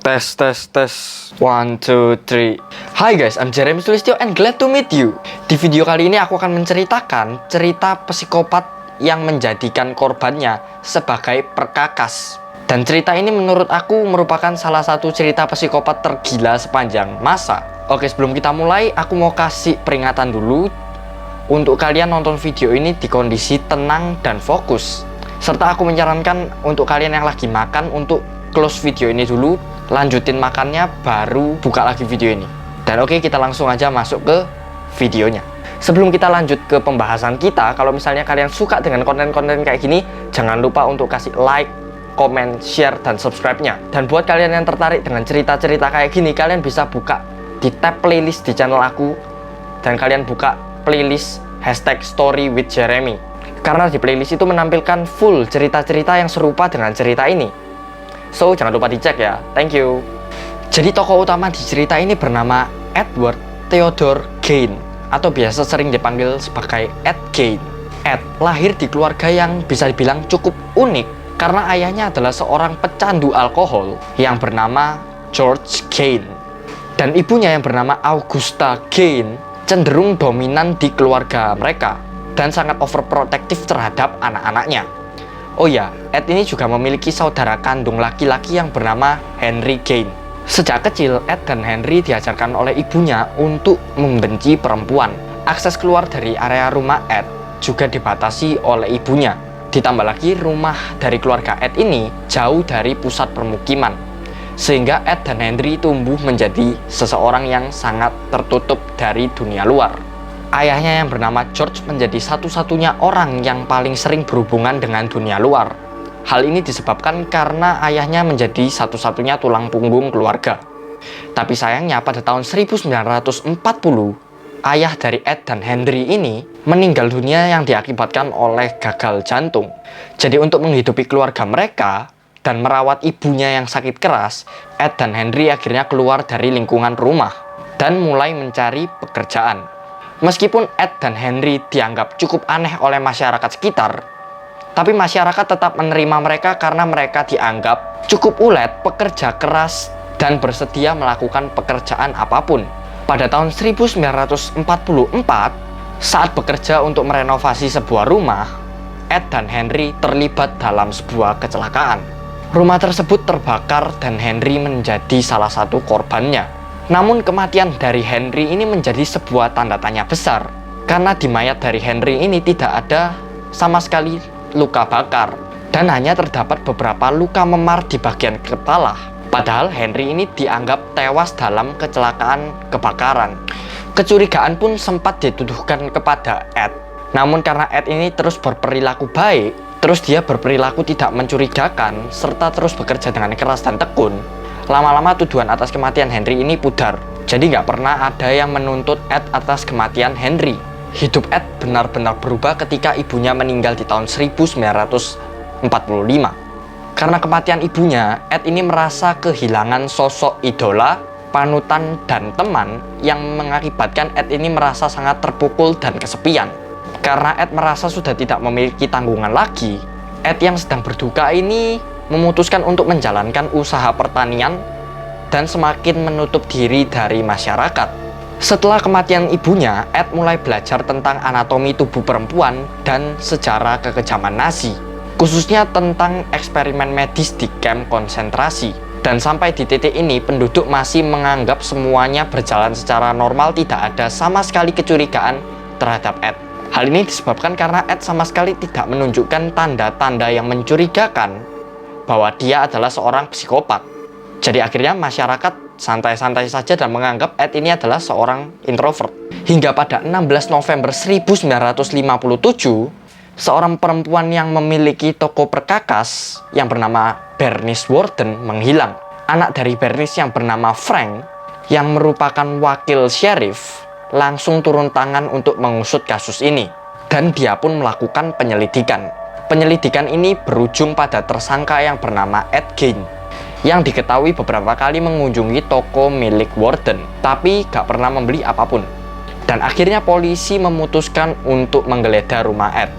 Tes, tes, tes. 1, 2, 3. Hai guys, I'm Jeremy Sulistyo and glad to meet you. Di video kali ini aku akan menceritakan cerita psikopat yang menjadikan korbannya sebagai perkakas. Dan cerita ini menurut aku merupakan salah satu cerita psikopat tergila sepanjang masa. Oke, sebelum kita mulai, aku mau kasih peringatan dulu. Untuk kalian nonton video ini di kondisi tenang dan fokus. Serta aku menyarankan untuk kalian yang lagi makan untuk close video ini dulu, lanjutin makannya, baru buka lagi video ini. Dan oke, kita langsung aja masuk ke videonya. Sebelum kita lanjut ke pembahasan kita, kalau misalnya kalian suka dengan konten-konten kayak gini, jangan lupa untuk kasih like, comment, share, dan subscribe-nya. Dan buat kalian yang tertarik dengan cerita-cerita kayak gini, kalian bisa buka di tab playlist di channel aku, dan kalian buka playlist #StoryWithJeremy. Karena di playlist itu menampilkan full cerita-cerita yang serupa dengan cerita ini. So, jangan lupa dicek ya. Thank you. Jadi tokoh utama di cerita ini bernama Edward Theodore Gain, atau biasa sering dipanggil sebagai Ed Gain. Ed lahir di keluarga yang bisa dibilang cukup unik karena ayahnya adalah seorang pecandu alkohol yang bernama George Gain. Dan ibunya yang bernama Augusta Gain cenderung dominan di keluarga mereka dan sangat overprotective terhadap anak-anaknya. Oh ya, Ed ini juga memiliki saudara kandung laki-laki yang bernama Henry Gain. Sejak kecil, Ed dan Henry diajarkan oleh ibunya untuk membenci perempuan. Akses keluar dari area rumah Ed juga dibatasi oleh ibunya. Ditambah lagi, rumah dari keluarga Ed ini jauh dari pusat permukiman. Sehingga Ed dan Henry tumbuh menjadi seseorang yang sangat tertutup dari dunia luar. Ayahnya yang bernama George menjadi satu-satunya orang yang paling sering berhubungan dengan dunia luar. Hal ini disebabkan karena ayahnya menjadi satu-satunya tulang punggung keluarga. Tapi sayangnya pada tahun 1940, ayah dari Ed dan Henry ini meninggal dunia yang diakibatkan oleh gagal jantung. Jadi untuk menghidupi keluarga mereka dan merawat ibunya yang sakit keras, Ed dan Henry akhirnya keluar dari lingkungan rumah dan mulai mencari pekerjaan. Meskipun Ed dan Henry dianggap cukup aneh oleh masyarakat sekitar, tapi masyarakat tetap menerima mereka karena mereka dianggap cukup ulet, pekerja keras, dan bersedia melakukan pekerjaan apapun. Pada tahun 1944, saat bekerja untuk merenovasi sebuah rumah, Ed dan Henry terlibat dalam sebuah kecelakaan. Rumah tersebut terbakar dan Henry menjadi salah satu korbannya. Namun kematian dari Henry ini menjadi sebuah tanda tanya besar, karena di mayat dari Henry ini tidak ada sama sekali luka bakar, dan hanya terdapat beberapa luka memar di bagian kepala. Padahal Henry ini dianggap tewas dalam kecelakaan kebakaran. Kecurigaan pun sempat dituduhkan kepada Ed. Namun karena Ed ini terus berperilaku baik, terus dia berperilaku tidak mencurigakan, serta terus bekerja dengan keras dan tekun, lama-lama tuduhan atas kematian Henry ini pudar. Jadi nggak pernah ada yang menuntut Ed atas kematian Henry. Hidup Ed benar-benar berubah ketika ibunya meninggal di tahun 1945. Karena kematian ibunya, Ed ini merasa kehilangan sosok idola, panutan, dan teman yang mengakibatkan Ed ini merasa sangat terpukul dan kesepian. Karena Ed merasa sudah tidak memiliki tanggungan lagi, Ed yang sedang berduka ini memutuskan untuk menjalankan usaha pertanian dan semakin menutup diri dari masyarakat. Setelah kematian ibunya, Ed mulai belajar tentang anatomi tubuh perempuan dan sejarah kekejaman Nazi, khususnya tentang eksperimen medis di kamp konsentrasi. Dan sampai di titik ini, penduduk masih menganggap semuanya berjalan secara normal, tidak ada sama sekali kecurigaan terhadap Ed. Hal ini disebabkan karena Ed sama sekali tidak menunjukkan tanda-tanda yang mencurigakan bahwa dia adalah seorang psikopat. Jadi akhirnya masyarakat santai-santai saja dan menganggap Ed ini adalah seorang introvert. Hingga pada 16 November 1957, seorang perempuan yang memiliki toko perkakas yang bernama Bernice Warden menghilang. Anak dari Bernice yang bernama Frank, yang merupakan wakil sheriff, langsung turun tangan untuk mengusut kasus ini. Dan dia pun melakukan penyelidikan. Penyelidikan ini berujung pada tersangka yang bernama Ed Gain, yang diketahui beberapa kali mengunjungi toko milik Warden, tapi gak pernah membeli apapun. Dan akhirnya polisi memutuskan untuk menggeledah rumah Ed.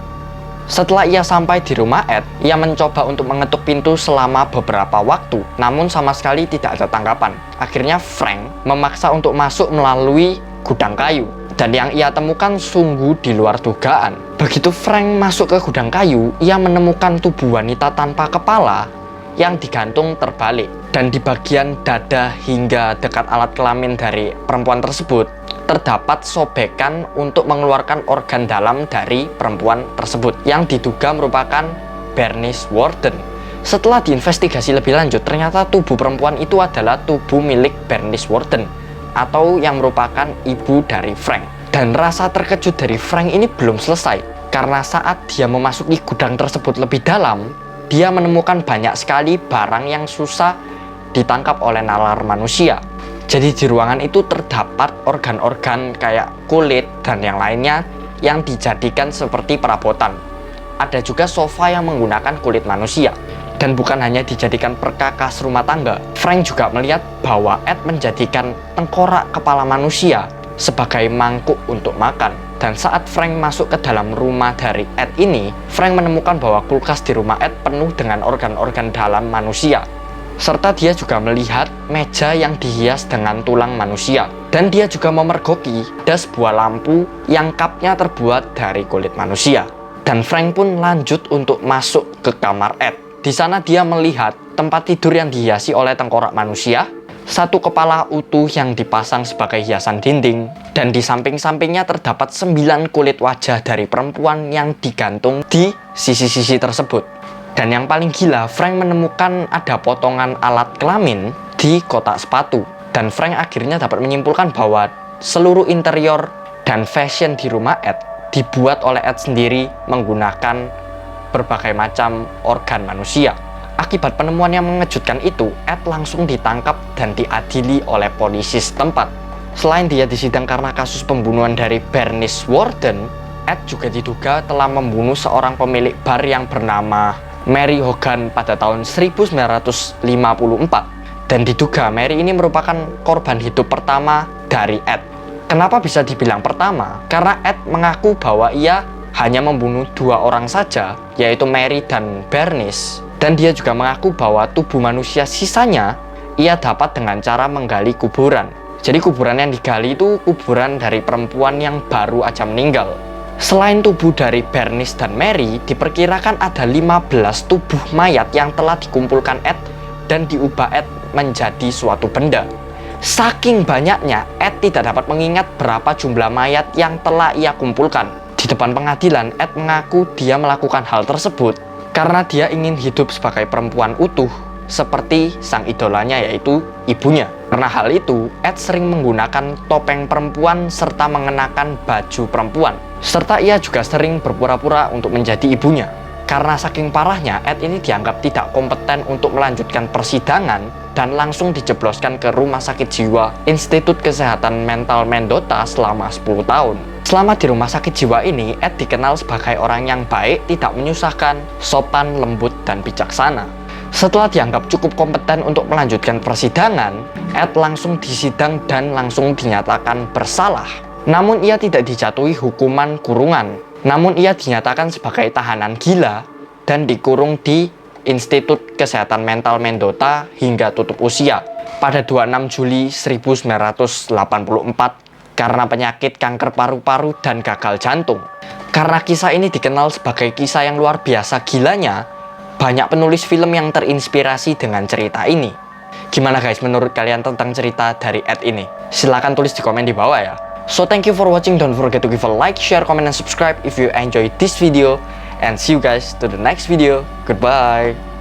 Setelah ia sampai di rumah Ed, ia mencoba untuk mengetuk pintu selama beberapa waktu, namun sama sekali tidak ada tanggapan. Akhirnya Frank memaksa untuk masuk melalui gudang kayu, dan yang ia temukan sungguh di luar dugaan. Begitu Frank masuk ke gudang kayu, ia menemukan tubuh wanita tanpa kepala yang digantung terbalik, dan di bagian dada hingga dekat alat kelamin dari perempuan tersebut terdapat sobekan untuk mengeluarkan organ dalam dari perempuan tersebut yang diduga merupakan Bernice Worden. Setelah diinvestigasi lebih lanjut, ternyata tubuh perempuan itu adalah tubuh milik Bernice Worden atau yang merupakan ibu dari Frank. Dan rasa terkejut dari Frank ini belum selesai, karena saat dia memasuki gudang tersebut lebih dalam, dia menemukan banyak sekali barang yang susah ditangkap oleh nalar manusia. Jadi di ruangan itu terdapat organ-organ kayak kulit dan yang lainnya yang dijadikan seperti perabotan. Ada juga sofa yang menggunakan kulit manusia. Dan bukan hanya dijadikan perkakas rumah tangga, Frank juga melihat bahwa Ed menjadikan tengkorak kepala manusia sebagai mangkuk untuk makan. Dan saat Frank masuk ke dalam rumah dari Ed ini, Frank menemukan bahwa kulkas di rumah Ed penuh dengan organ-organ dalam manusia. Serta dia juga melihat meja yang dihias dengan tulang manusia. Dan dia juga memergoki ada sebuah lampu yang kapnya terbuat dari kulit manusia. Dan Frank pun lanjut untuk masuk ke kamar Ed. Di sana dia melihat tempat tidur yang dihiasi oleh tengkorak manusia, satu kepala utuh yang dipasang sebagai hiasan dinding, dan di samping-sampingnya terdapat 9 kulit wajah dari perempuan yang digantung di sisi-sisi tersebut. Dan yang paling gila, Frank menemukan ada potongan alat kelamin di kotak sepatu. Dan Frank akhirnya dapat menyimpulkan bahwa seluruh interior dan fashion di rumah Ed dibuat oleh Ed sendiri menggunakan berbagai macam organ manusia. Akibat penemuan yang mengejutkan itu, Ed langsung ditangkap dan diadili oleh polisi setempat. Selain dia disidang karena kasus pembunuhan dari Bernice Worden, Ed juga diduga telah membunuh seorang pemilik bar yang bernama Mary Hogan pada tahun 1954. Dan diduga Mary ini merupakan korban hidup pertama dari Ed. Kenapa bisa dibilang pertama? Karena Ed mengaku bahwa ia hanya membunuh 2 orang saja, yaitu Mary dan Bernice. Dan dia juga mengaku bahwa tubuh manusia sisanya ia dapat dengan cara menggali kuburan. Jadi kuburan yang digali itu kuburan dari perempuan yang baru aja meninggal. Selain tubuh dari Bernice dan Mary, diperkirakan ada 15 tubuh mayat yang telah dikumpulkan Ed dan diubah Ed menjadi suatu benda. Saking banyaknya, Ed tidak dapat mengingat berapa jumlah mayat yang telah ia kumpulkan. Di depan pengadilan, Ed mengaku dia melakukan hal tersebut karena dia ingin hidup sebagai perempuan utuh seperti sang idolanya, yaitu ibunya. Karena hal itu, Ed sering menggunakan topeng perempuan serta mengenakan baju perempuan. Serta ia juga sering berpura-pura untuk menjadi ibunya. Karena saking parahnya, Ed ini dianggap tidak kompeten untuk melanjutkan persidangan dan langsung dijebloskan ke rumah sakit jiwa Institut Kesehatan Mental Mendota selama 10 tahun. Selama di rumah sakit jiwa ini, Ed dikenal sebagai orang yang baik, tidak menyusahkan, sopan, lembut, dan bijaksana. Setelah dianggap cukup kompeten untuk melanjutkan persidangan, Ed langsung disidang dan langsung dinyatakan bersalah. Namun ia tidak dijatuhi hukuman kurungan. Namun ia dinyatakan sebagai tahanan gila dan dikurung di Institut Kesehatan Mental Mendota hingga tutup usia pada 26 Juli 1984 karena penyakit kanker paru-paru dan gagal jantung. Karena kisah ini dikenal sebagai kisah yang luar biasa gilanya, banyak penulis film yang terinspirasi dengan cerita ini. Gimana guys menurut kalian tentang cerita dari Ed ini? Silahkan tulis di komen di bawah ya. So thank you for watching, don't forget to give a like, share, comment, and subscribe if you enjoyed this video. And see you guys to the next video. Goodbye.